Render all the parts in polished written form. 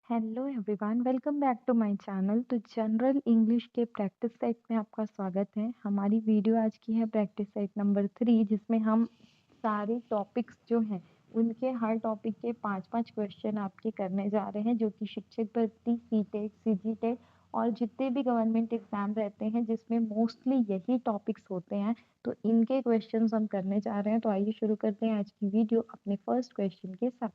Hello everyone, welcome back to my channel. तो general English के practice set में आपका स्वागत है। हमारी वीडियो आज की है प्रैक्टिस सेट नंबर 3, जिसमें हम सारे टॉपिक्स जो हैं उनके हर टॉपिक के 5-5 क्वेश्चन आपके करने जा रहे हैं, जो कि शिक्षक भर्ती, सीटेट, सीजीटेट और जितने भी गवर्नमेंट एग्जाम रहते हैं जिसमें मोस्टली यही टॉपिक्स होते हैं, तो इनके क्वेश्चंस हम करने जा रहे हैं। तो आइए शुरू करते हैं आज की वीडियो अपने फर्स्ट क्वेश्चन के साथ।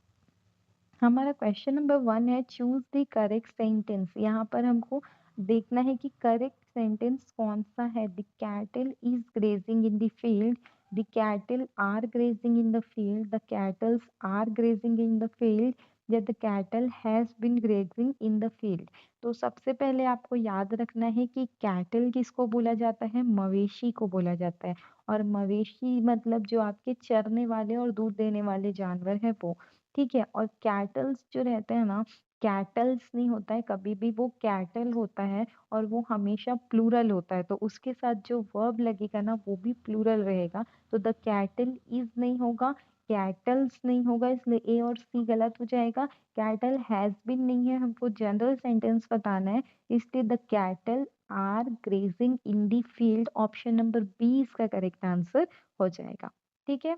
हमारा क्वेश्चन नंबर 1 है, चूज द करेक्ट सेंटेंस। यहाँ पर हमको देखना है कि करेक्ट सेंटेंस कौन सा है। The cattle is grazing in the field, the cattle are grazing in the field, the cattles are grazing in the field, या the cattle has been grazing in the field. तो सबसे पहले आपको याद रखना है कि कैटल किसको बोला जाता है, मवेशी को बोला जाता है। और मवेशी मतलब जो आपके चरने वाले और दूध देने वाले जानवर है वो, ठीक है। और कैटल्स जो रहते हैं ना, कैटल्स नहीं होता है कभी भी, वो कैटल होता है और वो हमेशा प्लूरल होता है। तो उसके साथ जो वर्ब लगेगा ना वो भी प्लूरल रहेगा। तो द कैटल इज नहीं होगा, कैटल्स नहीं होगा, इसलिए ए और सी गलत हो जाएगा। कैटल हैज बीन नहीं है, हमको जनरल सेंटेंस बताना है, इसलिए the cattle are grazing in the field, option number B इसका करेक्ट आंसर हो जाएगा। ठीक है,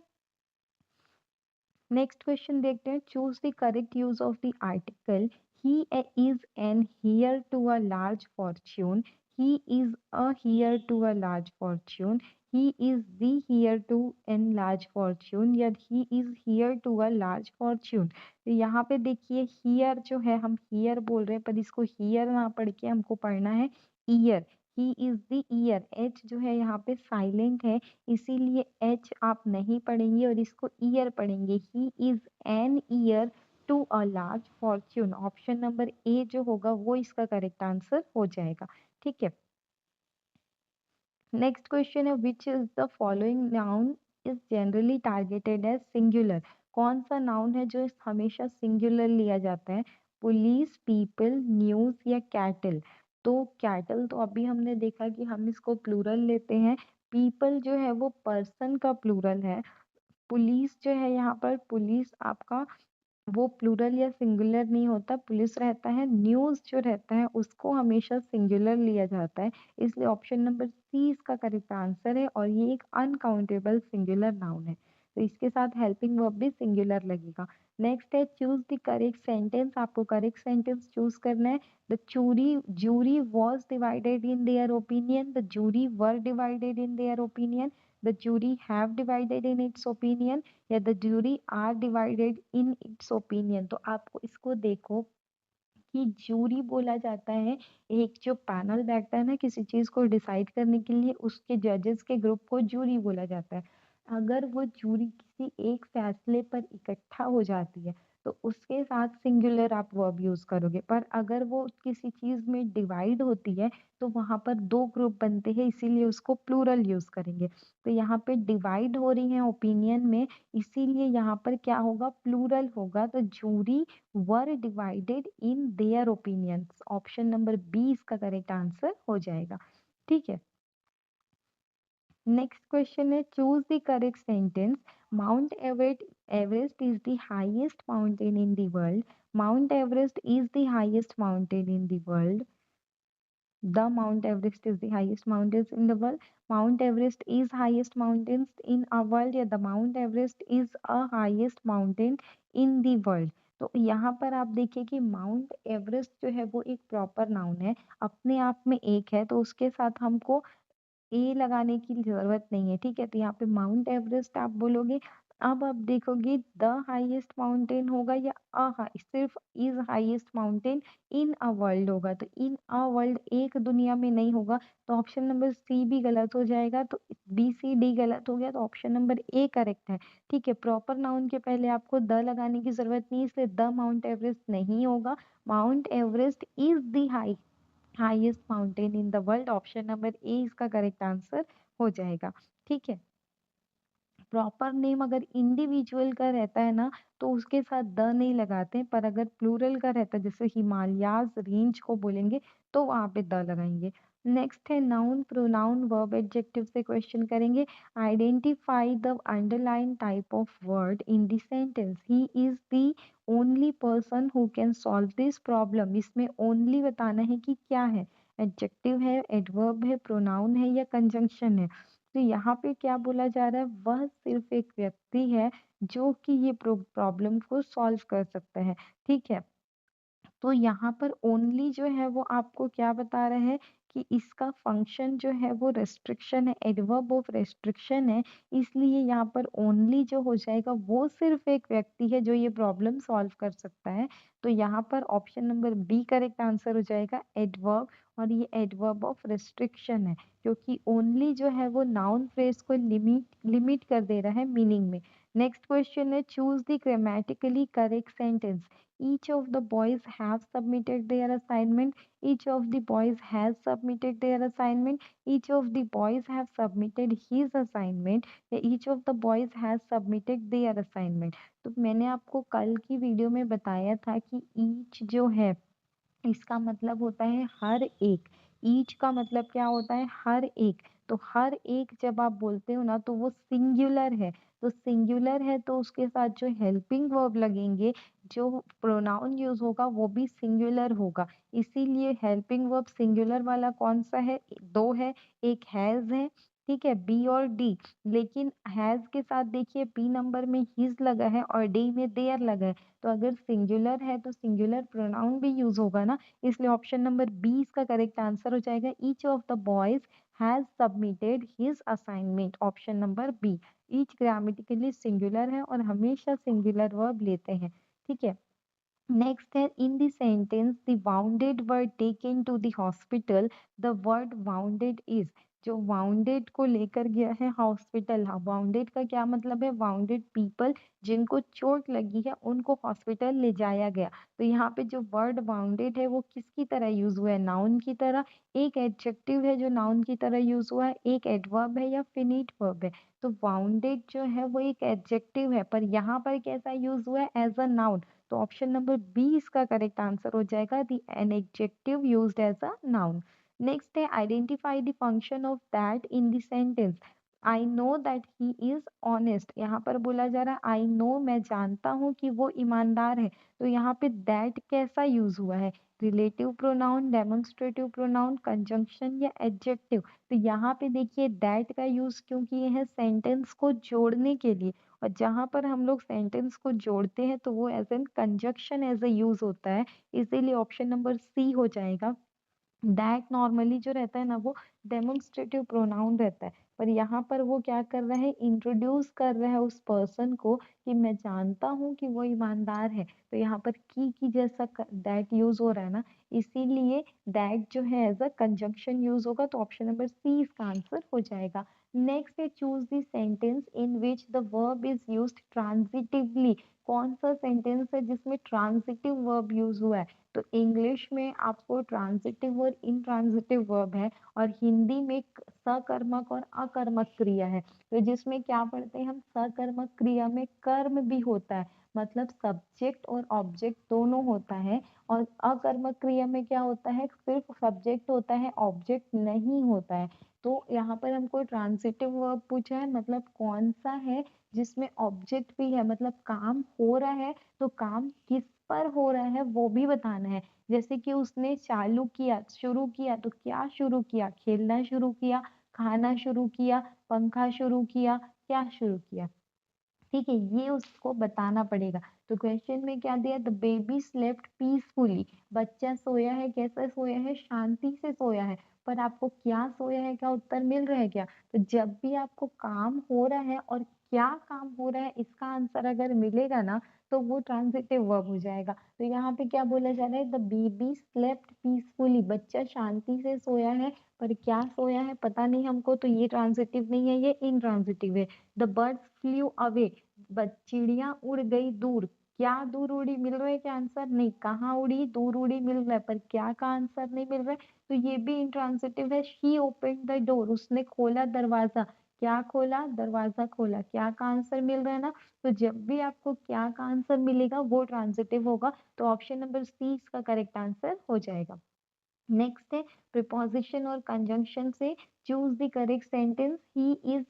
नेक्स्ट क्वेश्चन देखते हैं। Choose the correct use of the article he is an heir to a large fortune, he is a heir to a large fortune, he is the heir to an large fortune, या he is heir to a large fortune. तो यहाँ पे देखिए here जो है, हम here बोल रहे हैं पर इसको हियर ना पढ़ के हमको पढ़ना है year. He is the year, H जो है यहाँ पे साइलेंट है, इसीलिए एच आप नहीं पढ़ेंगे और इसको ईयर पढ़ेंगे। He is an heir to a large fortune, option number A जो होगा वो इसका करेक्ट आंसर हो जाएगा। ठीक है, नेक्स्ट क्वेश्चन है, which is the following noun is generally targeted as singular. कौन सा नाउन है जो हमेशा सिंगुलर लिया जाता है, पुलिस, पीपल, न्यूज या कैटल। तो कैटल तो अभी हमने देखा कि हम इसको प्लूरल लेते हैं, पीपल जो है वो पर्सन का प्लूरल है, पुलिस जो है यहाँ पर पुलिस आपका वो प्लूरल या सिंगुलर नहीं होता, पुलिस रहता है। न्यूज़ जो रहता है उसको हमेशा सिंगुलर लिया जाता है, इसलिए ऑप्शन नंबर सी इसका करेक्ट आंसर है। और ये एक अनकाउंटेबल सिंगुलर नाउन है, तो इसके साथ हेल्पिंग वर्ब भी सिंगुलर लगेगा। नेक्स्ट है, चूज द करेक्ट सेंटेंस। आपको करेक्ट सेंटेंस चूज करना है। The jury was divided in their opinion, the jury were divided in their opinion, the jury have divided in its opinion, या the jury are divided in its opinion. तो आपको इसको देखो कि jury बोला जाता है, एक जो पैनल बैठता है ना किसी चीज को डिसाइड करने के लिए, उसके जजेस के ग्रुप को जूरी बोला जाता है। अगर वो जूरी किसी एक फैसले पर इकट्ठा हो जाती है तो उसके साथ सिंगुलर आप वर्ब यूज करोगे, पर अगर वो किसी चीज में डिवाइड होती है तो वहां पर दो ग्रुप बनते हैं, इसीलिए उसको प्लूरल यूज करेंगे। तो यहाँ पे डिवाइड हो रही है ओपिनियन में, इसीलिए यहाँ पर क्या होगा, प्लूरल होगा। तो jury were divided in their opinions, option number B इसका करेक्ट आंसर हो जाएगा। ठीक है, नेक्स्ट क्वेश्चन है, choose the correct sentence. Mount Everest is the highest mountain in the world, Mount Everest is the highest mountain in the world, the Mount Everest is the highest mountains in the world, Mount Everest is highest mountains in our world, या the Mount Everest is a highest mountain in the world। तो यहाँ पर आप देखिए कि mount Everest जो है वो एक प्रॉपर नाउन है, अपने आप में एक है, तो उसके साथ हमको ए लगाने की जरूरत नहीं है। ठीक है, तो यहाँ पे माउंट एवरेस्ट आप बोलोगे। अब आप देखोगे द हाईएस्ट माउंटेन होगा या सिर्फ is highest mountain in a world होगा, तो इन अ वर्ल्ड एक दुनिया में नहीं होगा, तो ऑप्शन नंबर सी भी गलत हो जाएगा। तो बी सी डी गलत हो गया, तो ऑप्शन नंबर ए करेक्ट है। ठीक है, प्रॉपर नाउन के पहले आपको द लगाने की जरूरत नहीं है, इसलिए द माउंट एवरेस्ट नहीं होगा। Mount Everest is the highest mountain in the world, option number ए इसका करेक्ट आंसर हो जाएगा। ठीक है, प्रॉपर नेम अगर इंडिविजुअल का रहता है ना तो उसके साथ द नहीं लगाते, पर अगर प्लूरल का रहता है जैसे हिमालयाज रेंज को बोलेंगे तो वहां पे द लगाएंगे। नेक्स्ट है नाउन प्रोनाउन वर्ब एडजेक्टिव से क्वेश्चन करेंगे। Identify the underline type of word in the sentence. He is the only person who can solve this problem. इसमें ओनली बताना है कि क्या है, एडजेक्टिव है, एडवर्ब है, प्रोनाउन है या कंजंक्शन है। तो यहाँ पे क्या बोला जा रहा है, वह सिर्फ एक व्यक्ति है जो कि ये प्रॉब्लम को सॉल्व कर सकता है। ठीक है, तो यहाँ पर ओनली जो है वो आपको क्या बता रहा है कि इसका फंक्शन जो है वो रेस्ट्रिक्शन है, एडवर्ब ऑफ रेस्ट्रिक्शन है। इसलिए यहाँ पर ओनली जो हो जाएगा वो सिर्फ एक व्यक्ति है जो ये प्रॉब्लम सॉल्व कर सकता है। तो यहाँ पर option number B correct answer हो जाएगा, एडवर्ब। और ये एडवर्ब ऑफ रेस्ट्रिक्शन है क्योंकि ओनली जो है वो नाउन फ्रेज को लिमिट कर दे रहा है मीनिंग में। नेक्स्ट क्वेश्चन है, choose the grammatically correct sentence. Each of the boys have submitted their assignment. Each of the boys has submitted their assignment. Each of the boys have submitted his assignment. या each of the boys has submitted their assignment। तो मैंने आपको कल की video में बताया था कि each जो है इसका मतलब होता है हर एक। ईच का मतलब क्या होता है, हर एक। तो हर एक जब आप बोलते हो ना तो वो सिंगुलर है। तो सिंगुलर है तो उसके साथ जो हेल्पिंग वर्ब लगेंगे, जो प्रोनाउन यूज होगा वो भी सिंगुलर होगा। इसीलिए हेल्पिंग वर्ब सिंगुलर वाला कौन सा है, दो है। एक हैज है, ठीक है, बी और डी। लेकिन हैज के साथ देखिए बी नंबर में हिज लगा है और डी में देयर लगा है। तो अगर सिंगुलर है तो सिंगुलर प्रोनाउन भी यूज होगा ना। इसलिए ऑप्शन नंबर बी इसका करेक्ट आंसर हो जाएगा। Each of the boys has submitted his assignment, option number B. Each grammatically singular है और हमेशा सिंगुलर वर्ब लेते हैं। ठीक है, नेक्स्ट है, in the sentence the wounded were taken to the hospital, the word wounded is. जो wounded को लेकर गया है हॉस्पिटल, वाउंडेड का क्या मतलब है, वाउंडेड पीपल, जिनको चोट लगी है उनको हॉस्पिटल ले जाया गया। तो यहाँ पे जो वर्ड वाउंडेड है वो किसकी तरह यूज हुआ है, नाउन की तरह। एक एडजेक्टिव है जो नाउन की तरह यूज हुआ है, एक एडवर्ब है या फिनिट वर्ब है। तो वाउंडेड जो है वो एक एडजेक्टिव है पर यहाँ पर कैसा यूज हुआ है, एज अ नाउन। तो ऑप्शन नंबर बी इसका करेक्ट आंसर हो जाएगा, the an adjective used as a noun. Next है, identify the function of that in the sentence. I know that he is honest. यहाँ पर बोला जा रहा है आई नो, मैं जानता हूँ कि वो ईमानदार है। तो यहाँ पे दैट कैसा यूज हुआ है, relative pronoun, demonstrative pronoun, conjunction या एडजेक्टिव। तो यहाँ पे देखिए दैट का यूज क्यों किए हैं, सेंटेंस को जोड़ने के लिए। और जहां पर हम लोग सेंटेंस को जोड़ते हैं तो वो as an conjunction as a use होता है। इसीलिए ऑप्शन नंबर सी हो जाएगा। दैट नॉर्मली जो रहता है ना वो डेमोन्स्ट्रेटिव प्रोनाउन रहता है, पर यहाँ पर वो क्या कर रहा है, इंट्रोड्यूस कर रहा है उस पर्सन को कि मैं जानता हूँ कि वो ईमानदार है। तो यहाँ पर की जैसा दैट यूज हो रहा है ना, इसीलिए दैट जो है एज अ कंजंक्शन यूज होगा। तो ऑप्शन नंबर सी इसका आंसर हो जाएगा। नेक्स्ट है, choose the sentence in which the verb is used transitively. कौन सा सेंटेंस है जिसमें ट्रांजिटिव वर्ब यूज हुआ है। तो इंग्लिश में आपको ट्रांजिटिव और इंट्रांजिटिव वर्ब है और हिंदी में सकर्मक और अकर्मक क्रिया है। तो जिसमें क्या पढ़ते हैं हम, सकर्मक क्रिया में कर्म भी होता है, मतलब सब्जेक्ट और ऑब्जेक्ट दोनों होता है। और अकर्मक क्रिया में क्या होता है, सिर्फ सब्जेक्ट होता है, ऑब्जेक्ट नहीं होता है। तो यहाँ पर हमको ट्रांजिटिव वर्ब पूछा है, मतलब कौन सा है जिसमें ऑब्जेक्ट भी है, मतलब काम हो रहा है। तो काम किस पर हो रहा है वो भी बताना है। जैसे कि उसने चालू किया, शुरू किया, तो क्या शुरू किया, खेलना शुरू किया, खाना शुरू किया, पंखा शुरू किया, क्या शुरू किया। ठीक है, ये उसको बताना पड़ेगा। तो क्वेश्चन में क्या दिया, द बेबी स्लेप्ट पीसफुली। बच्चा सोया है, कैसा सोया है, शांति से सोया है। पर आपको क्या सोया है का उत्तर मिल रहा है क्या। तो जब भी आपको काम हो रहा है और क्या काम हो रहा है इसका आंसर अगर मिलेगा ना, तो वो ट्रांजिटिव वर्ब हो जाएगा। तो यहाँ पे क्या बोला जा रहा है, द बेबी स्लेप्ट पीसफुली, बच्चा शांति से सोया है। पर क्या सोया है पता नहीं हमको, तो ये ट्रांजिटिव नहीं है, ये इनट्रांजिटिव है। द बर्ड्स फ्लू अवे, चिड़िया उड़ गई दूर। क्या दूर उड़ी, मिल रहा है क्या आंसर, नहीं, कहाँ उड़ी, दूर उड़ी मिल रहा है, पर क्या का आंसर नहीं मिल रहा है। तो ये भी इंट्रांसिटिव है। शी ओपन द डोर, उसने खोला दरवाजा। क्या खोला, दरवाजा खोला, क्या का आंसर मिल रहा है ना। तो जब भी आपको क्या का आंसर मिलेगा वो ट्रांसिटिव होगा। तो ऑप्शन नंबर सी इसका करेक्ट आंसर हो जाएगा। नेक्स्ट है प्रिपोजिशन और कंजंक्शन से choose the correct sentence. He is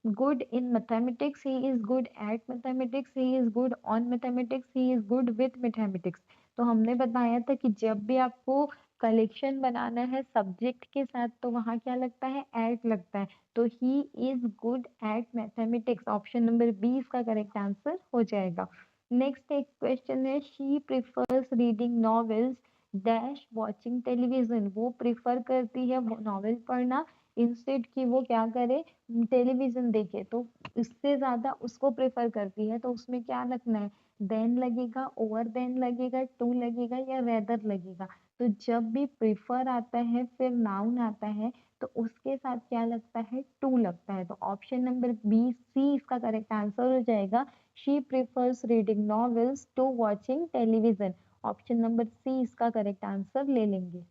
good in mathematics, he is good at mathematics, he is good on mathematics, he is good with mathematics। तो हमने बताया था कि जब भी आपको कलेक्शन बनाना है सब्जेक्ट के साथ तो वहां क्या लगता है, एट लगता है। तो he is good at mathematics, option number B इसका करेक्ट आंसर हो जाएगा। नेक्स्ट एक क्वेश्चन है, she prefers reading novels dash watching television. वो प्रिफर करती है नॉवेल पढ़ना इंस्टेड कि वो क्या करे, टेलीविजन देखे। तो इससे ज्यादा उसको प्रेफर करती है, तो उसमें क्या लगना है, देन लगेगा, ओवर देन लगेगा, टू लगेगा या रेदर लगेगा। तो जब भी प्रेफर आता है फिर नाउन आता है तो उसके साथ क्या लगता है, टू लगता है। तो ऑप्शन नंबर बी सी इसका करेक्ट आंसर हो जाएगा। She prefers reading novels to watching television, option number C इसका करेक्ट आंसर ले लेंगे।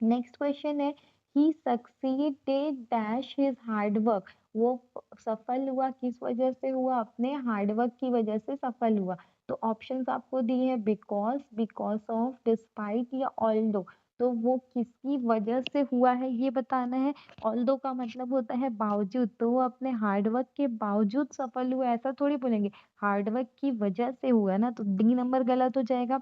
नेक्स्ट क्वेश्चन है, he succeeded dash his hard work. वो सफल हुआ किस वजह से हुआ, अपने हार्ड वर्क की वजह से सफल हुआ। तो ऑप्शंस आपको दिए हैं बिकॉज, बिकॉज ऑफ, डिस्पाइट या ऑल्दो। तो वो किसकी वजह से हुआ है ये बताना है। ऑल्दो का मतलब होता है बावजूद, तो वो अपने हार्ड वर्क के बावजूद सफल हुआ, ऐसा थोड़ी बोलेंगे, हार्ड वर्क की वजह से हुआ ना। तो डी नंबर गलत हो जाएगा।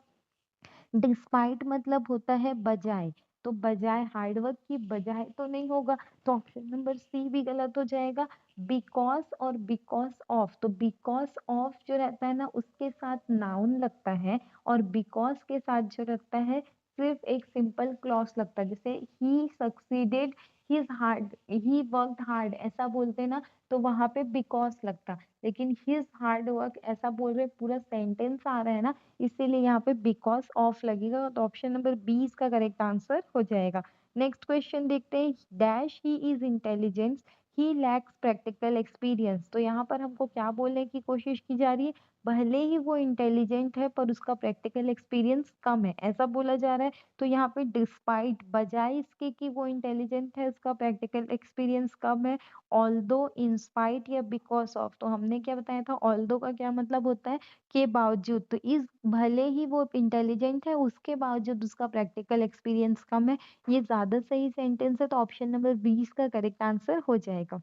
डिस्पाइट मतलब होता है बजाय, तो बजाय हार्डवर्क की बजाय तो नहीं होगा, तो ऑप्शन नंबर सी भी गलत हो जाएगा। बिकॉज और बिकॉज ऑफ, तो बिकॉज ऑफ जो रहता है ना उसके साथ नाउन लगता है, और बिकॉज के साथ जो रहता है सिर्फ एक सिंपल क्लॉज लगता है। जैसे he succeeded his hard, he worked hard ऐसा बोलते ना, तो वहां पे बिकॉज लगता। लेकिन हिज हार्ड वर्क ऐसा बोल रहे, पूरा सेंटेंस आ रहा है ना, इसीलिए यहाँ पे बिकॉज ऑफ लगेगा। तो ऑप्शन नंबर बी इसका करेक्ट आंसर हो जाएगा। नेक्स्ट क्वेश्चन देखते हैं, dash he is intelligence, he lakhs practical experience. तो यहाँ पर हमको क्या बोलने की कोशिश की जा रही है, भले ही वो इंटेलिजेंट है पर उसका प्रैक्टिकल एक्सपीरियंस कम है, ऐसा बोला जा रहा है। तो यहाँ पे डिस्पाइट, बजाय इसके कि वो इंटेलिजेंट है उसका प्रैक्टिकल एक्सपीरियंस कम है, ऑल्दो, इंस्पाइट या बिकॉज ऑफ। तो हमने क्या बताया था, ऑल्दो का क्या मतलब होता है, के बावजूद। तो इस, भले ही वो इंटेलिजेंट है उसके बावजूद उसका प्रैक्टिकल एक्सपीरियंस कम है, ये ज्यादा सही सेंटेंस है। तो ऑप्शन नंबर 20 का करेक्ट आंसर हो जाएगा।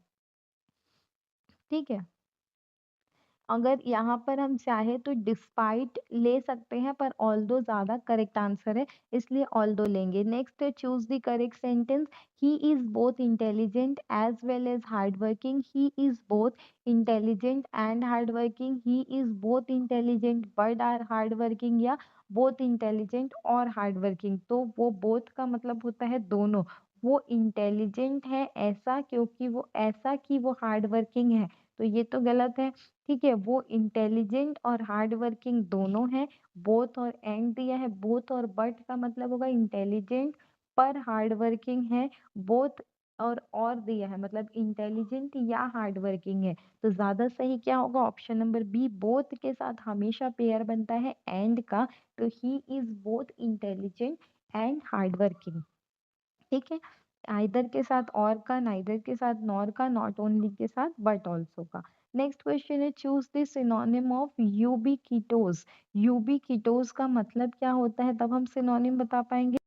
ठीक है, अगर यहाँ पर हम चाहे तो डिस्पाइट ले सकते हैं, पर ऑल्दो ज्यादा करेक्ट आंसर है, इसलिए ऑल्दो लेंगे। नेक्स्ट है, choose the correct sentence. He is both intelligent as well as hard working, he is both intelligent and hard working, he is both intelligent but or hard working, या both intelligent और hard working. तो वो both का मतलब होता है दोनों। वो इंटेलिजेंट है ऐसा क्योंकि वो ऐसा कि वो हार्ड वर्किंग है, तो ये तो गलत है। ठीक है, वो इंटेलिजेंट और हार्ड वर्किंग दोनों हैं। बोथ और एंड दिया है, बोथ और बट का मतलब होगा इंटेलिजेंट पर हार्ड वर्किंग है, बोथ और दिया है मतलब इंटेलिजेंट या हार्ड वर्किंग है। तो ज्यादा सही क्या होगा, ऑप्शन नंबर बी, बोथ के साथ हमेशा पेयर बनता है एंड का। तो he is both intelligent and hard working. ठीक है, आइदर के साथ और का, नाइदर के साथ नॉर का, नॉट ओनली के साथ बट ऑल्सो का। नेक्स्ट क्वेश्चन है, चूज द सिनोनिम ऑफ यूबिक्विटोस। यूबिक्विटोस का मतलब क्या होता है, तब हम सिनोनिम बता पाएंगे।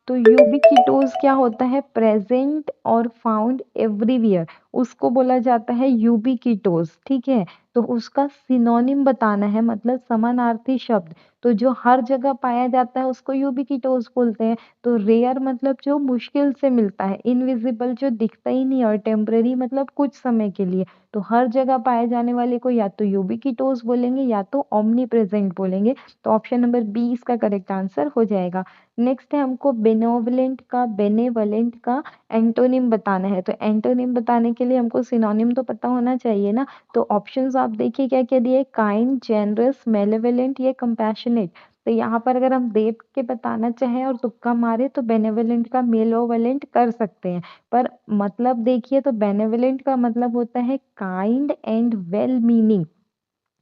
तो यूबिक्विटोस क्या होता है, प्रेजेंट और फाउंड एवरीवेयर, उसको बोला जाता है यूबिक्विटोस। ठीक है, तो उसका सिनोनिम बताना है, मतलब समानार्थी शब्द। तो जो हर जगह पाया जाता है उसको यूबिक्विटोस बोलते हैं। तो रेयर मतलब जो मुश्किल से मिलता है, इनविजिबल जो दिखता ही नहीं, और टेम्पररी मतलब कुछ समय के लिए। तो हर जगह पाए जाने वाले को या तो यूबिक्विटोस बोलेंगे या तो ओमनी प्रेजेंट बोलेंगे। तो ऑप्शन नंबर बी इसका करेक्ट आंसर हो जाएगा। नेक्स्ट है, हमको बेनोवलेंट का, बेनेवलेंट का एंटोनिम बताना है। तो एंटोनिम बताने के लिए हमको सिनोनिम तो पता होना चाहिए ना। तो ऑप्शंस आप देखिए क्या क्या दिए, काइंड, जेनरस, मेलेवलेंट, ये कंपैशनेट। तो यहाँ पर अगर हम देख के बताना चाहें और तुक्का मारे तो बेनेवलेंट का मेलोवलेंट कर सकते हैं। पर मतलब देखिए तो बेनेवलेंट का मतलब होता है काइंड एंड वेल मीनिंग,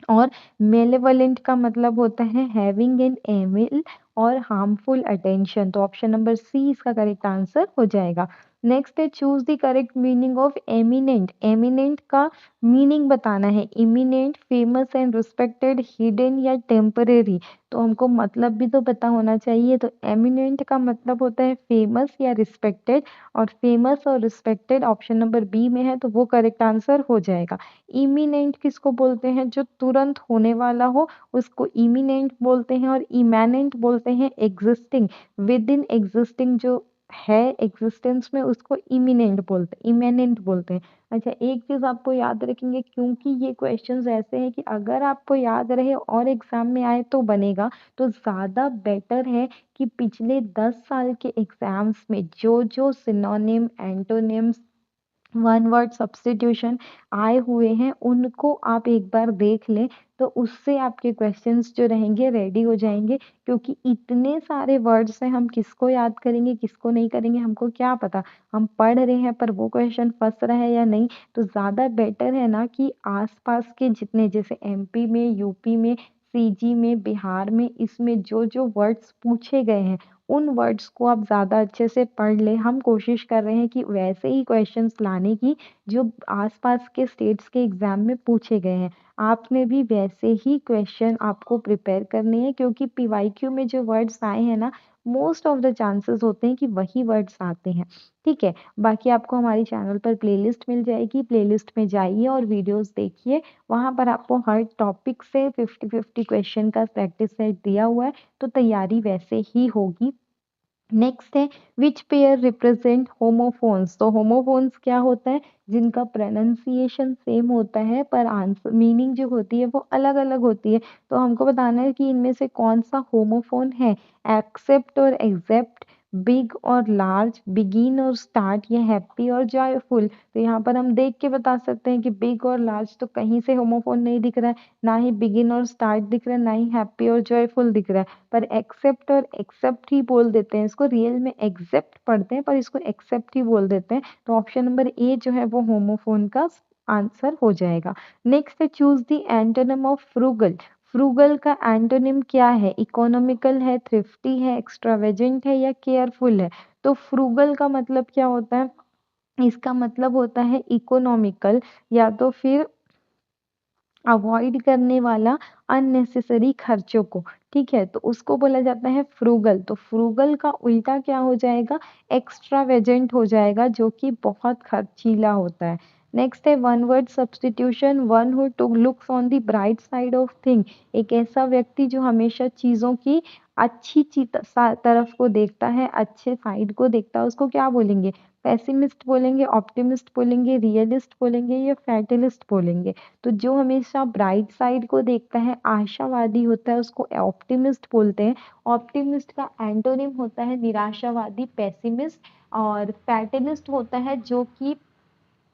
और मेलेवलेंट का मतलब होता है हैविंग एन एविल और हार्मफुल अटेंशन। तो ऑप्शन नंबर सी इसका करेक्ट आंसर हो जाएगा। नेक्स्ट है choose the correct meaning of eminent. Eminent का मीनिंग बताना है। Eminent, famous and respected, hidden या टेम्परेरी। तो हमको मतलब भी तो पता होना चाहिए। तो एमिनेंट का मतलब होता है फेमस या रिस्पेक्टेड, और फेमस और रिस्पेक्टेड ऑप्शन नंबर बी में है, तो वो करेक्ट आंसर हो जाएगा। इमिनेंट किसको बोलते हैं? जो तुरंत होने वाला हो उसको इमिनेंट बोलते हैं, और इमैनेंट बोलते हैं एग्जिस्टिंग, विद इन एग्जिस्टिंग जो है एग्जिस्टेंस में, उसको इमिनेंट बोलते हैं, इमेनेंट बोलते हैं। अच्छा, एक चीज आपको याद रखेंगे, क्योंकि ये क्वेश्चंस ऐसे हैं कि अगर आपको याद रहे और एग्जाम में आए तो बनेगा, तो ज्यादा बेटर है कि पिछले 10 साल के एग्जाम्स में जो जो synonym, antonyms, one word substitution आए हुए हैं उनको आप एक बार देख लें, तो उससे आपके क्वेश्चंस जो रहेंगे रेडी हो जाएंगे। क्योंकि इतने सारे वर्ड्स हैं, हम किसको याद करेंगे किसको नहीं करेंगे हमको क्या पता। हम पढ़ रहे हैं पर वो क्वेश्चन फंस रहा है या नहीं। तो ज़्यादा बेटर है ना कि आसपास के जितने, जैसे एमपी में, यूपी में, सीजी में, बिहार में, इसमें जो जो वर्ड्स पूछे गए हैं उन वर्ड्स को आप ज़्यादा अच्छे से पढ़ लें। हम कोशिश कर रहे हैं कि वैसे ही क्वेश्चंस लाने की जो आसपास के स्टेट्स के एग्जाम में पूछे गए हैं। आपने भी वैसे ही क्वेश्चन आपको प्रिपेयर करने हैं, क्योंकि पीवाईक्यू में जो वर्ड्स आए हैं ना, मोस्ट ऑफ द चांसेस होते हैं कि वही वर्ड्स आते हैं। ठीक है, बाकी आपको हमारी चैनल पर प्लेलिस्ट मिल जाएगी, प्लेलिस्ट में जाइए और वीडियोस देखिए। वहां पर आपको हर टॉपिक से 50-50 क्वेश्चन का प्रैक्टिस सेट दिया हुआ है, तो तैयारी वैसे ही होगी। नेक्स्ट है विच पेयर रिप्रेजेंट होमोफोन्स। तो होमोफोन्स क्या होता है? जिनका प्रोनाउंसिएशन सेम होता है पर आंसर मीनिंग जो होती है वो अलग अलग होती है। तो हमको बताना है कि इनमें से कौन सा होमोफोन है। एक्सेप्ट और एग्जेप्ट, बिग और लार्ज, बिगिन और स्टार्ट, या हैप्पी और जॉयफुल। तो यहाँ पर हम देख के बता सकते हैं कि बिग और लार्ज तो कहीं से होमोफोन नहीं दिख रहा है, ना ही बिगिन और स्टार्ट दिख रहा है, ना ही हैप्पी और जॉयफुल दिख रहा है। पर एक्सेप्ट और एक्सेप्ट ही बोल देते हैं, इसको रियल में एग्जेप्ट पढ़ते हैं पर इसको एक्सेप्ट ही बोल देते हैं। तो ऑप्शन नंबर ए जो है वो होमोफोन का आंसर हो जाएगा। नेक्स्ट है choose the antonym of frugal. Frugal का एंटोनिम क्या है? इकोनॉमिकल है, थ्रिफ्टी है, एक्स्ट्रावेजेंट है, या केयरफुल है। तो फ्रूगल का मतलब क्या होता है? इसका मतलब होता है इकोनॉमिकल, या तो फिर अवॉइड करने वाला अननेसेसरी खर्चों को। ठीक है, तो उसको बोला जाता है फ्रूगल। तो फ्रूगल का उल्टा क्या हो जाएगा? एक्स्ट्रावेजेंट हो जाएगा, जो कि बहुत खर्चीला होता है। नेक्स्ट है one word substitution. One who to looks on the bright side of thing. एक ऐसा व्यक्ति जो हमेशा चीजों की अच्छी तरफ को देखता है, अच्छे साइड को देखता है, उसको क्या बोलेंगे? पेसिमिस्ट बोलेंगे, ऑप्टिमिस्ट बोलेंगे, रियलिस्ट बोलेंगे, या फैटलिस्ट बोलेंगे। तो जो हमेशा ब्राइट साइड को देखता है, आशावादी होता है, उसको ऑप्टिमिस्ट बोलते हैं। ऑप्टिमिस्ट का एंटोनिम होता है निराशावादी, पेसिमिस्ट। और फैटलिस्ट होता है जो कि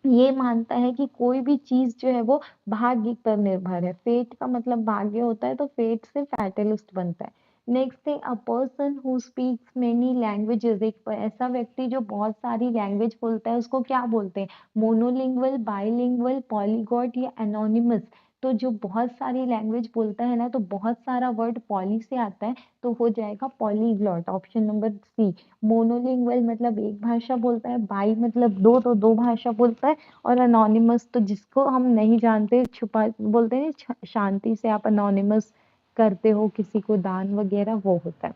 ये मानता है कि कोई भी चीज जो है वो भाग्य पर निर्भर है। फेट का मतलब भाग्य होता है, तो फेट से फैटलिस्ट बनता है। नेक्स्ट है a person who speaks many languages. एक ऐसा व्यक्ति जो बहुत सारी लैंग्वेज बोलता है उसको क्या बोलते हैं? मोनोलिंगुअल, बाइलिंगुअल, पॉलीगॉट, या एनोनिमस। तो जो बहुत सारी लैंग्वेज बोलता है ना, तो बहुत सारा वर्ड पॉली से आता है, तो हो जाएगा polyglot, option number C. Monolingual मतलब एक भाषा बोलता है, बाई मतलब दो, तो दो भाषा बोलता है। और अनोनिमस तो जिसको हम नहीं जानते, छुपा बोलते हैं ना, शांति से आप अनोनिमस करते हो किसी को दान वगैरह, वो होता है।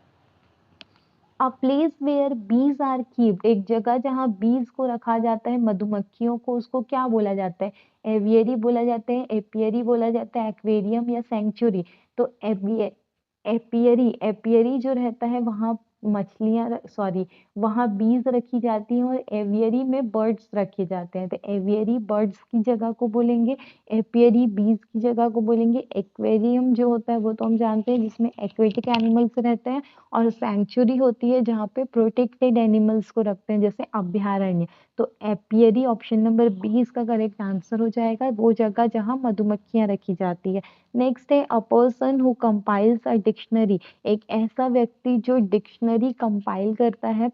A place where bees are keeped. एक जगह जहाँ बीज को रखा जाता है, मधुमक्खियों को, उसको क्या बोला जाता है? एवियरी बोला जाता है, एपियरी बोला जाता है, एक्वेरियम, या सेंचुरी। तो एपियरी, एपियरी जो रहता है वहाँ मछलियां, सॉरी, वहाँ बीज रखी जाती हैं, और एवियरी में बर्ड्स रखे जाते हैं। तो एवियरी बर्ड्स की जगह को बोलेंगे, एपियरी बीज की जगह को बोलेंगे। एक्वेरियम जो होता है वो तो हम जानते हैं जिसमें एक्वेटिक एनिमल्स रहते हैं। और सेंचुरी होती है जहाँ पे प्रोटेक्टेड एनिमल्स को रखते हैं, जैसे अभयारण्य। तो एपियरी ऑप्शन नंबर बी इसका करेक्ट आंसर हो जाएगा, वो जगह जहाँ मधुमक्खियां रखी जाती है। नेक्स्ट है a person who compiles a dictionary. एक ऐसा व्यक्ति जो डिक्शनरी कंपाइल करता है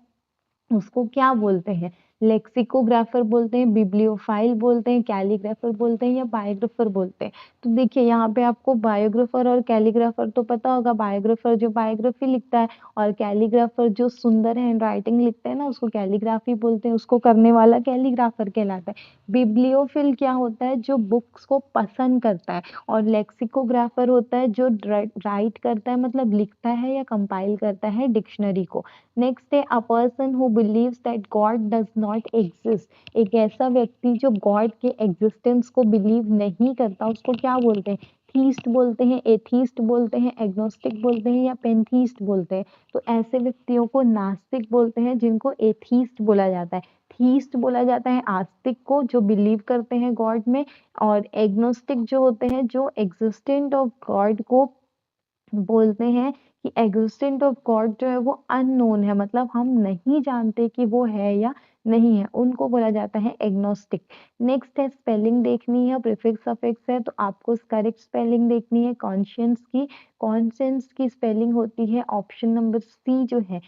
उसको क्या बोलते हैं? लेक्सिकोग्राफर बोलते हैं, बिब्लियोफाइल बोलते हैं, कैलीग्राफर बोलते हैं या बायोग्राफर बोलते हैं। तो देखिए यहाँ पे आपको बायोग्राफर और कैलीग्राफर तो पता होगा। बायोग्राफर जो बायोग्राफी लिखता है और कैलीग्राफर जो सुंदर हैंड राइटिंग लिखते हैं ना, उसको कैलीग्राफी बोलते हैं, उसको करने वाला कैलीग्राफर कहलाता है। बिब्लियोफिल क्या होता है? जो बुक्स को पसंद करता है। और लेक्सिकोग्राफर होता है जो राइट करता है, मतलब लिखता है या कंपाइल करता है डिक्शनरी को। नेक्स्ट है a person who believes that God does not exist. एक ऐसा व्यक्ति जो गॉड के एग्जिस्टेंस को बिलीव नहीं करता, उसको क्या बोलते हैं? थीस्ट बोलते हैं, एथीस्ट बोलते हैं, एग्नोस्टिक बोलते हैं या पेंथीस्ट बोलते हैं। तो ऐसे व्यक्तियों को नास्तिक बोलते हैं, जिनको एथीस्ट बोला जाता है। थीस्ट बोला जाता है आस्तिक को, जो बिलीव करते हैं गॉड में। और एग्नोस्टिक जो होते हैं, जो एग्जिस्टेंट ऑफ गॉड को बोलते हैं कि एग्जिस्टेंट ऑफ गॉड जो है वो अननोन है, मतलब हम नहीं जानते कि वो है या नहीं है, उनको बोला जाता है एग्नोस्टिक। नेक्स्ट है स्पेलिंग देखनी है, प्रीफिक्स सफिक्स है, तो आपको करेक्ट स्पेलिंग देखनी है कॉन्शियंस की। कॉन्शियंस की स्पेलिंग होती है ऑप्शन नंबर सी जो है,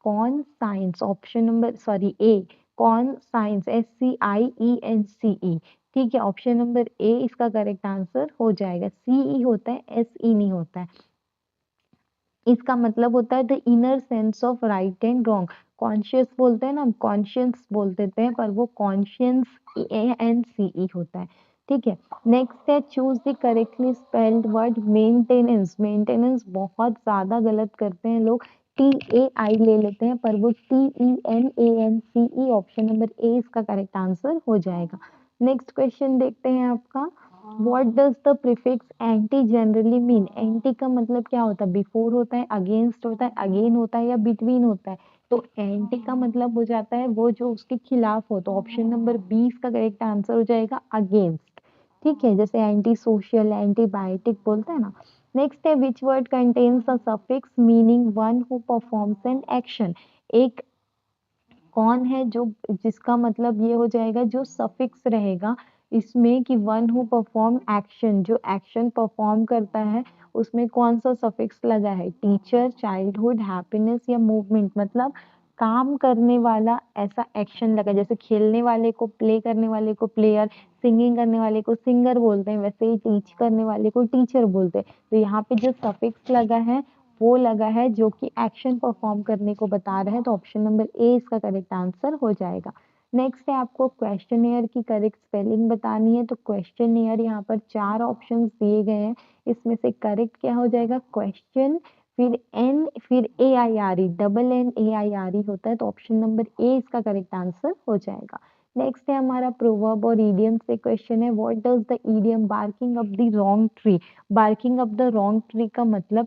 con science. Option number sorry A, con science, SCIENCE। ठीक है, ऑप्शन नंबर ए इसका करेक्ट आंसर हो जाएगा। CE होता है, SE नहीं होता है। इसका मतलब होता है the inner sense of right and wrong. Conscious बोलते हैं ना, कॉन्शियंस बोल देते हैं, पर वो कॉन्शियंस ANCE होता है। ठीक है, नेक्स्ट है choose the correctly spelled word maintenance. Maintenance बहुत ज्यादा गलत करते हैं लोग, TAI ले लेते हैं, पर वो TENANCE। ऑप्शन नंबर ए इसका करेक्ट आंसर हो जाएगा। नेक्स्ट क्वेश्चन देखते हैं आपका, what does the prefix anti generally mean. Anti का मतलब क्या होता है? बिफोर होता है, अगेंस्ट होता है, अगेन होता है या बिटवीन होता है। तो एंटी का मतलब हो जाता है वो जो उसके खिलाफ हो। तो ऑप्शन नंबर 20 का करेक्ट आंसर हो जाएगा अगेंस्ट। ठीक है, जैसे एंटी सोशल, एंटीबायोटिक बोलते हैं ना। नेक्स्ट है which word contains a suffix meaning one who performs an action. एक कौन है जो, जिसका मतलब ये हो जाएगा, जो सफिक्स रहेगा इसमें कि वन हु परफॉर्म एक्शन, जो एक्शन परफॉर्म करता है, उसमें कौन सा सफिक्स लगा है? टीचर, चाइल्डहुड, हैप्पीनेस या मूवमेंट। मतलब काम करने वाला ऐसा एक्शन लगा, जैसे खेलने वाले को, प्ले करने वाले को प्लेयर, सिंगिंग करने वाले को सिंगर बोलते हैं, वैसे ही टीच करने वाले को टीचर बोलते हैं। तो यहाँ पे जो सफिक्स लगा है वो लगा है जो कि एक्शन परफॉर्म करने को बता रहा है। तो ऑप्शन नंबर ए इसका करेक्ट आंसर हो जाएगा। नेक्स्ट है आपको क्वेश्चनियर की करेक्ट स्पेलिंग बतानी है। तो क्वेश्चनियर यहाँ पर 4 ऑप्शंस दिए गए हैं, इसमें से करेक्ट क्या हो जाएगा? क्वेश्चन, फिर एन, फिर AIRE, NNAIRE होता है। तो ऑप्शन नंबर ए इसका करेक्ट आंसर हो जाएगा। नेक्स्ट है हमारा प्रोवर्ब और इडियम से क्वेश्चन है, what does the idiom barking up the wrong tree. Barking up the wrong tree का मतलब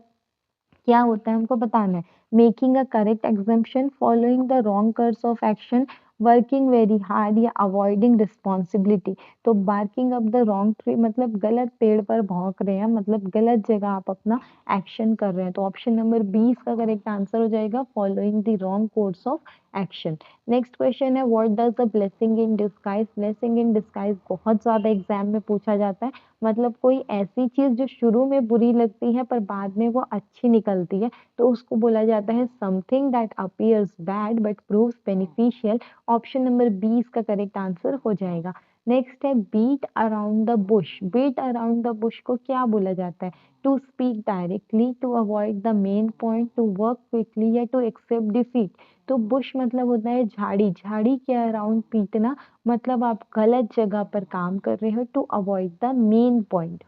क्या होता है हमको बताना है। Making a correct exemption, following the wrong course of action, working very hard या अवॉइडिंग रिस्पॉन्सिबिलिटी। तो barking up the wrong tree मतलब गलत पेड़ पर भौंक रहे हैं, मतलब गलत जगह आप अपना एक्शन कर रहे हैं। तो ऑप्शन नंबर 20 का करेक्ट आंसर हो जाएगा, following the wrong course of action. Next question है, what does the blessing in disguise. Blessing in disguise बहुत ज्यादा एग्जाम में पूछा जाता है। मतलब कोई ऐसी चीज जो शुरू में बुरी लगती है पर बाद में वो अच्छी निकलती है, तो उसको बोला जाता है something that appears bad but proves beneficial. Option number 20 का करेक्ट आंसर हो जाएगा। नेक्स्ट है beat around the bush. Beat around the bush को क्या बोला जाता है? To speak directly, to avoid the main point, to work quickly या टू एक्सेप्ट डिफीट। तो बुश मतलब होता है झाड़ी, झाड़ी के अराउंड पीटना, मतलब आप गलत जगह पर काम कर रहे हो। To avoid the main point.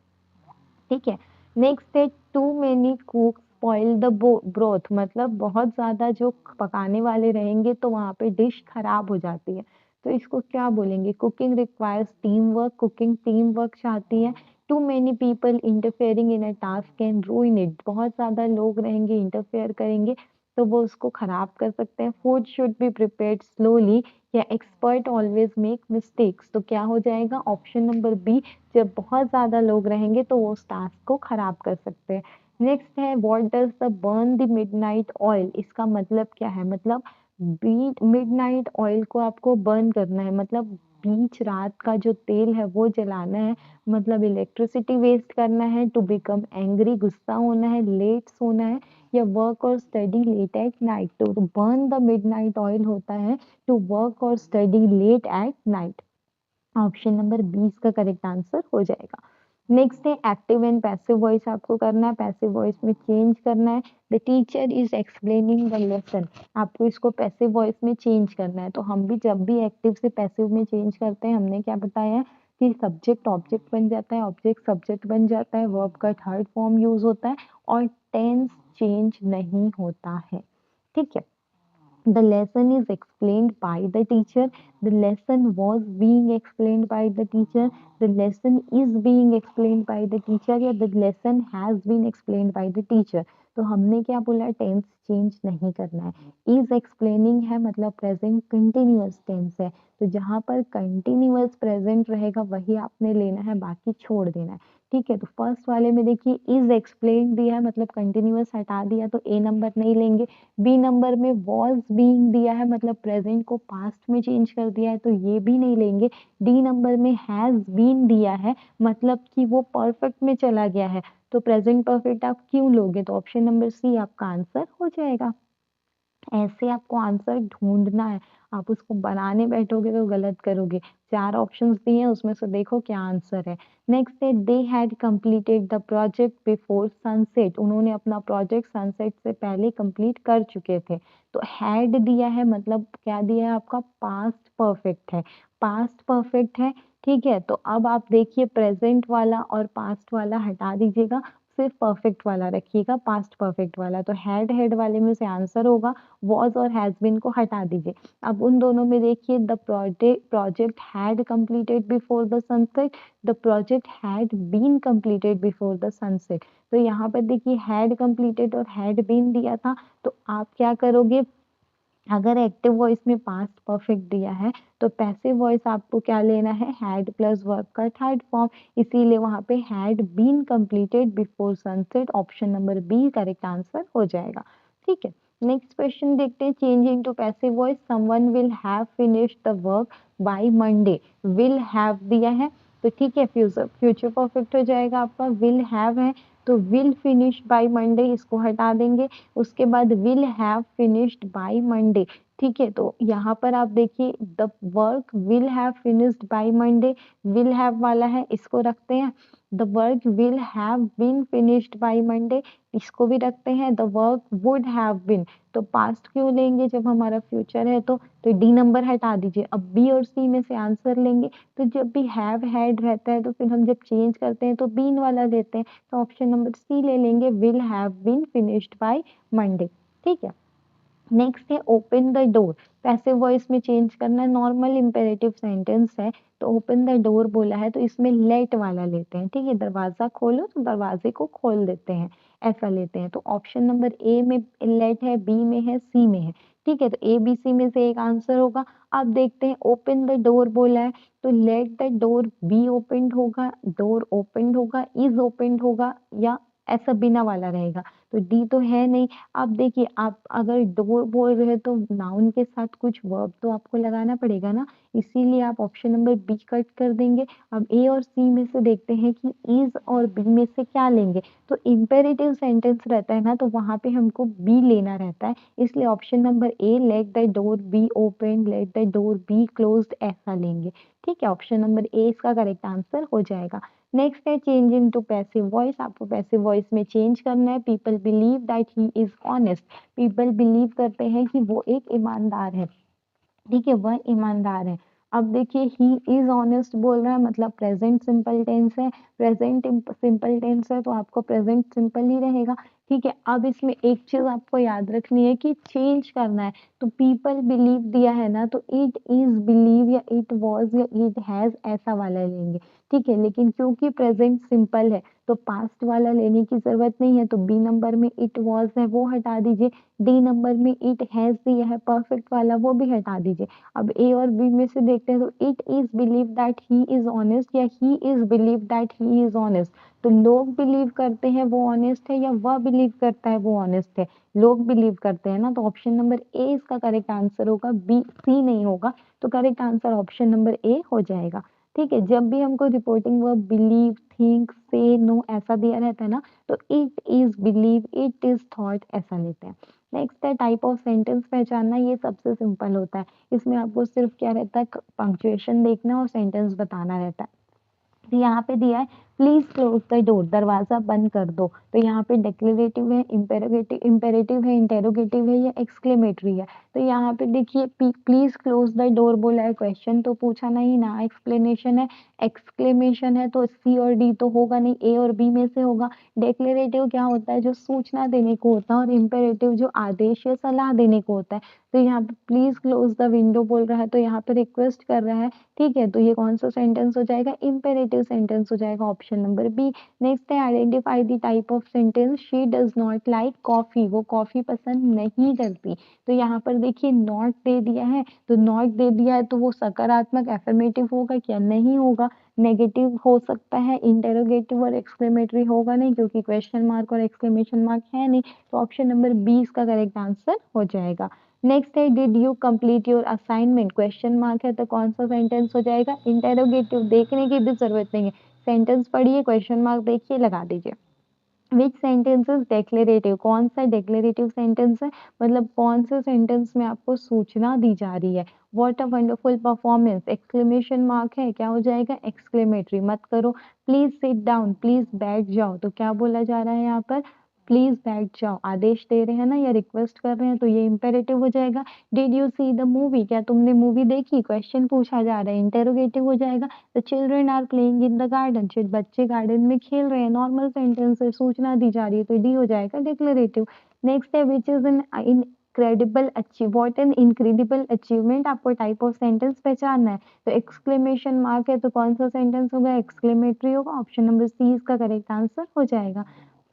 ठीक है, नेक्स्ट है too many cook spoil the broth. मतलब बहुत ज्यादा जो पकाने वाले रहेंगे तो वहां पे डिश खराब हो जाती है। तो इसको क्या बोलेंगे? Cooking requires team work, cooking team work चाहती है। Too many people interfering in a task can ruin it. बहुत ज्यादा लोग रहेंगे, इंटरफेयर करेंगे तो वो उसको खराब कर सकते हैं। Food should be prepared slowly या एक्सपर्ट ऑलवेज मेक मिस्टेक्स। तो क्या हो जाएगा? ऑप्शन नंबर बी, जब बहुत ज्यादा लोग रहेंगे तो वो उस टास्क को खराब कर सकते हैं। नेक्स्ट है what does the burn the midnight oil. इसका मतलब क्या है? मतलब बीट मिडनाइट ऑयल को आपको बर्न करना है, मतलब बीच रात का जो तेल है वो जलाना है, मतलब इलेक्ट्रिसिटी वेस्ट करना है, टू बिकम एंग्री गुस्सा होना है, लेट सोना है, या वर्क और स्टडी लेट एट नाइट। तो बर्न द मिडनाइट ऑयल होता है टू वर्क और study late at night. Option number 20 का करेक्ट आंसर हो जाएगा। नेक्स्ट है एक्टिव एंड पैसिव वॉइस आपको करना है, पैसिव वॉइस में चेंज करना है। The teacher is explaining the lesson, आपको इसको पैसिव वॉइस में चेंज करना है। तो हम भी जब भी एक्टिव से पैसिव में चेंज करते हैं, हमने क्या बताया है कि सब्जेक्ट ऑब्जेक्ट बन जाता है, ऑब्जेक्ट सब्जेक्ट बन जाता है, वर्ब का थर्ड फॉर्म यूज होता है और टेंस चेंज नहीं होता है। ठीक है। The lesson is explained by the teacher. The lesson was being explained by the teacher. The lesson is being explained by the teacher या the lesson has been explained by the teacher। तो हमने क्या बोला, tense change नहीं करना है। Is explaining है मतलब प्रेजेंट कंटिन्यूअस टेंस है, तो जहां पर कंटिन्यूअस प्रेजेंट रहेगा वही आपने लेना है, बाकी छोड़ देना है। ठीक है। तो फर्स्ट वाले में देखिए इज एक्सप्लेन दिया है मतलब कंटिन्यूअस हटा दिया, तो ए नंबर नहीं लेंगे। बी नंबर में वॉज बीइंग दिया है मतलब प्रेजेंट को पास्ट में चेंज कर दिया है, तो ये भी नहीं लेंगे। डी नंबर में हैज बीन दिया है मतलब कि वो परफेक्ट में चला गया है, तो प्रेजेंट परफेक्ट आप क्यों लोगे, तो ऑप्शन नंबर सी आपका आंसर हो जाएगा। ऐसे आपको आंसर ढूंढना है, आप उसको बनाने बैठोगे तो गलत करोगे। चार ऑप्शंस दिए हैं, उसमें से देखो क्या आंसर है। नेक्स्ट है they had completed the project before sunset, उन्होंने अपना प्रोजेक्ट सनसेट से पहले कंप्लीट कर चुके थे। तो हैड दिया है मतलब क्या दिया है आपका, पास्ट परफेक्ट है, पास्ट परफेक्ट है। ठीक है। तो अब आप देखिए प्रेजेंट वाला और पास्ट वाला हटा दीजिएगा, सिर्फ परफेक्ट वाला रखिएगा, पास्ट परफेक्ट वाला। तो हैड वाले में से आंसर होगा वॉज और हैज बीन को हटा दीजिए। अब उन दोनों में देखिए the project had completed before the sunset, the project had been completed before the sunset. तो यहाँ पर देखिए हैड कंप्लीटेड और हैड बीन दिया था, तो आप क्या करोगे, अगर एक्टिव वॉइस में पास्ट परफेक्ट दिया है तो पैसिव वॉइस आपको क्या लेना है, हैड प्लस वर्ब का थर्ड फॉर्म, इसीलिए वहां पे had been completed before sunset, option number B correct answer हो जाएगा। ठीक है। नेक्स्ट क्वेश्चन देखते हैं, changing to passive voice, someone will have finished the work by Monday, will have दिया है तो ठीक है, फ्यूचर फ्यूचर परफेक्ट हो जाएगा आपका, विल हैव है तो विल फिनिश बाय मंडे इसको हटा देंगे। उसके बाद will have finished by Monday. ठीक है। तो यहाँ पर आप देखिए the work will have finished by Monday, will have वाला है इसको रखते हैं। The work will have been finished by Monday इसको भी रखते हैं। The work would have been, तो पास्ट क्यों लेंगे जब हमारा फ्यूचर है, तो डी नंबर हटा दीजिए। अब बी और सी में से आंसर लेंगे, तो जब भी हैव हैड रहता है तो फिर हम जब चेंज करते हैं तो बीन वाला लेते हैं, तो ऑप्शन नंबर सी ले लेंगे, will have been finished by Monday. ठीक है। नेक्स्ट है open the door, passive voice में चेंज करना है, नॉर्मल इंपेरेटिव सेंटेंस है तो ओपन द डोर बोला है तो इसमें लेट वाला लेते हैं। ठीक है। दरवाजा खोलो तो दरवाजे को खोल देते हैं, ऐसा लेते हैं। तो ऑप्शन नंबर ए में लेट है, बी में है, सी में है। ठीक है। तो ए बी सी में से एक आंसर होगा। अब देखते हैं ओपन द डोर बोला है तो let the door be open होगा, डोर ओपन होगा, इज ओपन होगा, या ऐसा बिना वाला रहेगा, तो डी तो है नहीं। अब देखिए आप अगर डोर बोल रहे हैं तो नाउन के साथ कुछ वर्ब तो आपको लगाना पड़ेगा ना, इसीलिए आप ऑप्शन नंबर बी कट कर देंगे। अब ए और सी में से देखते हैं कि इज और बी में से क्या लेंगे, तो इम्पेरेटिव सेंटेंस रहता है ना तो वहां पे हमको बी लेना रहता है, इसलिए option number A let the door be open, let the door be closed ऐसा लेंगे। ठीक है। ऑप्शन नंबर ए इसका करेक्ट आंसर हो जाएगा। नेक्स्ट है चेंजिंग टू पैसिव वॉइस, आपको पैसिव वॉइस में चेंज करना है। People believe that he is honest, people believe करते हैं कि वो एक ईमानदार है। ठीक है। वह ईमानदार है। अब देखिए ही इज ऑनेस्ट बोल रहा है मतलब प्रेजेंट सिंपल टेंस है, प्रेजेंट सिंपल टेंस है तो आपको प्रेजेंट सिंपल ही रहेगा। ठीक है। अब इसमें एक चीज आपको याद रखनी है कि चेंज करना है, तो पीपल बिलीव दिया है ना तो इट इज बिलीव या इट वॉज या इट हैज ऐसा वाला लेंगे। ठीक है। लेकिन क्योंकि प्रेजेंट सिंपल है तो पास्ट वाला लेने की जरूरत नहीं है, तो बी नंबर में इट वॉज है वो हटा दीजिए। डी नंबर में इट हैज दिया है परफेक्ट वाला, वो भी हटा दीजिए। अब ए और बी में से देखते हैं, तो it is believe that he is honest या he is believe that he is honest. तो लोग बिलीव करते हैं वो ऑनेस्ट है या वह बिलीव करता है वो ऑनेस्ट है? लोग बिलीव करते हैं ना, तो ऑप्शन नंबर ए इसका करेक्ट आंसर होगा, बी सी नहीं होगा। तो करेक्ट आंसर ऑप्शन नंबर ए हो जाएगा। ठीक है, जब भी हमको रिपोर्टिंग वर्ब बिलीव, थिंक, से, नो ऐसा दिया रहता है ना, तो it is believe, it is thought ऐसा लेते हैं। नेक्स्ट है टाइप ऑफ सेंटेंस पहचानना। ये सबसे सिंपल होता है, इसमें आपको सिर्फ क्या रहता है, पंक्चुएशन देखना और सेंटेंस बताना रहता है। तो यहाँ पे दिया है प्लीज क्लोज द डोर, दरवाजा बंद कर दो। तो यहाँ पे डिक्लेरेटिव है, इम्पेरेटिव है, इंटेरोगेटिव है या एक्सक्लेमेटरी है? तो यहाँ पे देखिए प्लीज क्लोज द डोर बोला है, क्वेश्चन तो पूछा नहीं ना, एक्सप्लेनेशन है, एक्सक्लेमेशन है, तो सी और डी तो होगा नहीं, ए और बी में से होगा। डिक्लेरेटिव क्या होता है, जो सूचना देने को होता है, और इम्पेरेटिव जो आदेश या सलाह देने को होता है। तो यहाँ पे प्लीज क्लोज द विंडो बोल रहा है, तो यहाँ पे रिक्वेस्ट कर रहा है। ठीक है, तो ये कौन सा सेंटेंस हो जाएगा, इम्पेरेटिव सेंटेंस हो जाएगा, ऑप्शन नंबर बी। नेक्स्ट है identify the type of sentence. She does not like coffee, वो कॉफी पसंद नहीं करती। तो यहाँ पर देखिए नॉट दे दिया है, तो नॉट दे दिया है तो वो सकारात्मक एफर्मेटिव होगा क्या, नहीं होगा। नेगेटिव हो सकता है, इंटेरोगेटिव और एक्सक्लेमेटरी होगा नहीं, क्योंकि क्वेश्चन मार्क और एक्सक्लेमेशन मार्क है नहीं। तो ऑप्शन नंबर बी इसका करेक्ट आंसर हो जाएगा। नेक्स्ट है did you complete your assignment, question mark है, तो कौन सा सेंटेंस हो जाएगा, इंटेरोगेटिव। देखने की भी जरूरत नहीं है, सेंटेंस पढ़िए, क्वेश्चन मार्क देखिए, लगा दीजिए। विच सेंटेंस इज डेक्लेरेटिव, कौन सा डेक्लेरेटिव सेंटेंस है, मतलब कौन से सेंटेंस में आपको सूचना दी जा रही है। What a wonderful performance, exclamation mark है, क्या हो जाएगा, एक्सक्लेमेटरी। मत करो, प्लीज सिट डाउन, प्लीज बैठ जाओ, तो क्या बोला जा रहा है यहाँ पर, प्लीज बैठ जाओ, आदेश दे रहे हैं ना या रिक्वेस्ट कर रहे हैं, तो ये इंपेरेटिव हो जाएगा। Did you see the movie, क्या तुमने मूवी देखी, क्वेश्चन पूछा जा रहा है, इंटेरोगेटिव हो जाएगा। The children are playing in the garden, बच्चे गार्डन में खेल रहे हैं, नॉर्मल सेंटेंस है, सूचना दी जा रही है, तो डी हो जाएगा डिक्लेरेटिव। नेक्स्ट है which is an incredible achieve, what an incredible achievement, आपको टाइप ऑफ सेंटेंस पहचानना है। तो एक्सक्लेमेशन मार्क है, तो कौन सा सेंटेंस होगा, एक्सक्लेमेटरी होगा, ऑप्शन नंबर सी इसका करेक्ट आंसर हो जाएगा।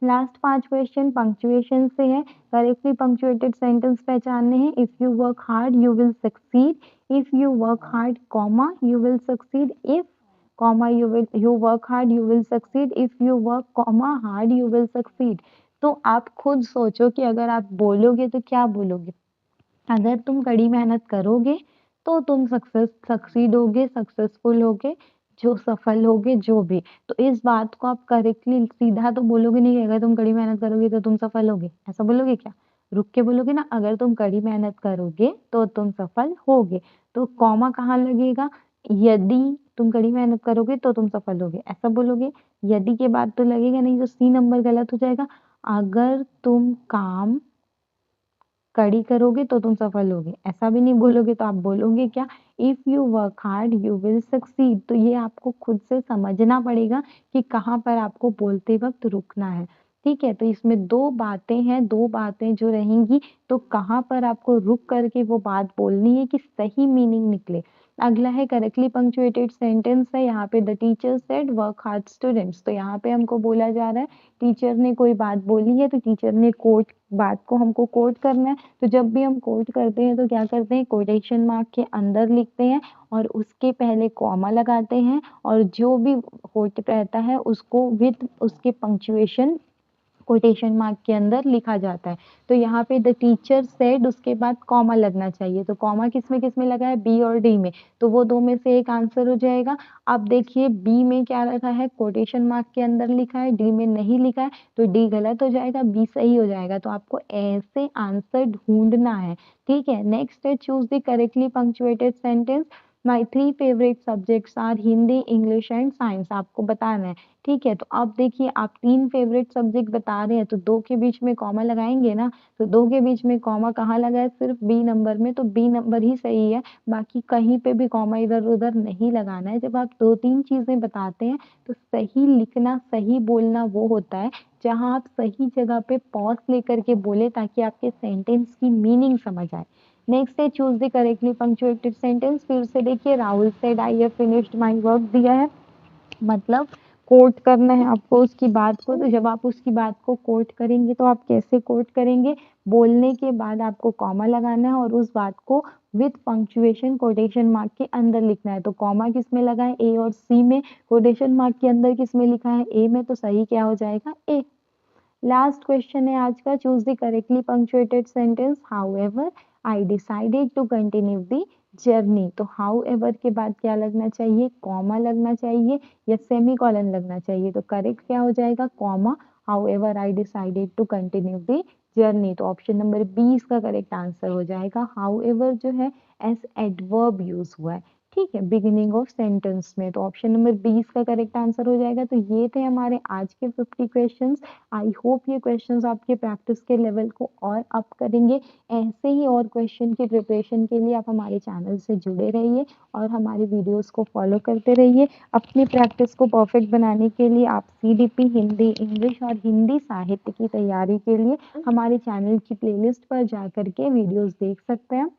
लास्ट 5 क्वेश्चन पंक्चुएशन से है, करेक्टली पंक्चुएटेड सेंटेंस पहचानने हैं। If you work hard you will succeed, if you work hard comma you will succeed, if comma you work hard you will succeed, if you work comma hard you will succeed. तो आप खुद सोचो कि अगर आप बोलोगे तो क्या बोलोगे। अगर तुम कड़ी मेहनत करोगे तो तुम सक्सीड होगे, सक्सेसफुल होगे, जो सफल होगे, जो भी। तो इस बात को आप करेक्टली सीधा तो बोलोगे नहीं कि अगर तुम कड़ी मेहनत करोगे तो तुम सफल होगे, ऐसा बोलोगे क्या? रुक के बोलोगे ना, अगर तुम कड़ी मेहनत करोगे तो तुम सफल होगे। तो कॉमा कहाँ लगेगा, यदि तुम कड़ी मेहनत करोगे तो तुम सफल होगे, ऐसा बोलोगे। यदि के बाद तो लगेगा नहीं, तो सी नंबर गलत हो जाएगा। अगर तुम काम कड़ी करोगे तो तुम सफल होगे, ऐसा भी नहीं बोलोगे। तो आप बोलोगे क्या, if you work hard you will succeed. तो ये आपको खुद से समझना पड़ेगा कि कहाँ पर आपको बोलते वक्त रुकना है। ठीक है, तो इसमें दो बातें हैं, दो बातें जो रहेंगी, तो कहाँ पर आपको रुक करके वो बात बोलनी है कि सही मीनिंग निकले। अगला है करेक्टली पंक्चुएटेड सेंटेंस है, यहाँ पे the teacher said work hard students. तो यहाँ पे हमको बोला जा रहा है टीचर ने कोई बात बोली है, तो टीचर ने कोट, बात को हमको कोट करना है। तो जब भी हम कोट करते हैं तो क्या करते हैं, कोटेशन मार्क के अंदर लिखते हैं और उसके पहले कॉमा लगाते हैं, और जो भी कोट रहता है उसको विद उसके पंक्चुएशन कोटेशन मार्क के अंदर लिखा जाता है। तो यहाँ पे द टीचर सेड, उसके बाद कॉमा लगना चाहिए। तो कॉमा किस में लगा है, बी और डी में, तो वो दो में से एक आंसर हो जाएगा। अब देखिए बी में क्या रखा है, कोटेशन मार्क के अंदर लिखा है, डी में नहीं लिखा है, तो डी गलत हो जाएगा, बी सही हो जाएगा। तो आपको ऐसे आंसर ढूंढना है। ठीक है, नेक्स्ट है choose the correctly punctuated sentence. My 3 favourite subjects are Hindi, English and science, आपको बताना है। ठीक है, तो अब देखिए आप 3 फेवरेट सब्जेक्ट बता रहे हैं, तो 2 के बीच में कॉमा लगाएंगे ना, तो 2 के बीच में कॉमा कहाँ लगा है, सिर्फ बी नंबर में, तो बी नंबर ही सही है, बाकी कहीं पे भी कॉमा इधर उधर नहीं लगाना है। जब आप 2-3 चीजें बताते हैं तो सही लिखना, सही बोलना वो होता है जहां आप सही जगह पे पॉज लेकर के बोले, ताकि आपके सेंटेंस की मीनिंग समझ आए। नेक्स्ट है choose the correctly punctuated sentence. फिर से देखिए Rahul said I have finished my work दिया है, मतलब कोट करना है आपको उसकी बात को, तो जब आप उसकी बात को कोट करेंगे तो आप कैसे कोट करेंगे? बोलने के बाद आपको कॉमा लगाना है और उस बात को विथ पंक्चुएशन कोटेशन मार्क के अंदर लिखना है। तो कॉमा किसमें लगाएं? ए और सी में। कोटेशन मार्क के अंदर किसमें लिखा है? ए में। तो सही क्या हो जाएगा? ए। लास्ट क्वेश्चन है आज का, choose the correctly punctuated sentence. However I decided to continue the journey. तो हाउएवर के बाद क्या लगना चाहिए? कॉमा लगना चाहिए या सेमीकोलन लगना चाहिए? तो करेक्ट क्या हो जाएगा? Comma. However I decided to continue the journey. तो ऑप्शन नंबर बी इसका करेक्ट आंसर हो जाएगा। हाउएवर जो है एस एडवर्ब यूज हुआ है, ठीक है, बिगिनिंग ऑफ सेंटेंस में। तो ऑप्शन नंबर बी इसका करेक्ट आंसर हो जाएगा। तो ये थे हमारे आज के 50 क्वेश्चंस। आई होप ये क्वेश्चंस आपके प्रैक्टिस के लेवल को और अप करेंगे। ऐसे ही और क्वेश्चन की प्रिपरेशन के लिए आप हमारे चैनल से जुड़े रहिए और हमारे वीडियोस को फॉलो करते रहिए। अपनी प्रैक्टिस को परफेक्ट बनाने के लिए आप सीडीपी हिंदी, इंग्लिश और हिंदी साहित्य की तैयारी के लिए हमारे चैनल की प्लेलिस्ट पर जा करके वीडियोस देख सकते हैं।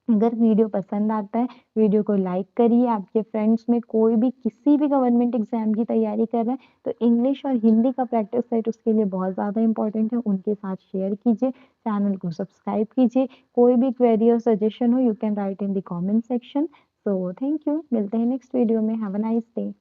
अगर वीडियो पसंद आता है, वीडियो को लाइक करिए। आपके फ्रेंड्स में कोई भी किसी भी गवर्नमेंट एग्जाम की तैयारी कर रहे हैं तो इंग्लिश और हिंदी का प्रैक्टिस सेट उसके लिए बहुत ज़्यादा इंपॉर्टेंट है, उनके साथ शेयर कीजिए। चैनल को सब्सक्राइब कीजिए। कोई भी क्वेरी और सजेशन हो, you can write in the comment section. So thank you, मिलते हैं नेक्स्ट वीडियो में। Have a nice day.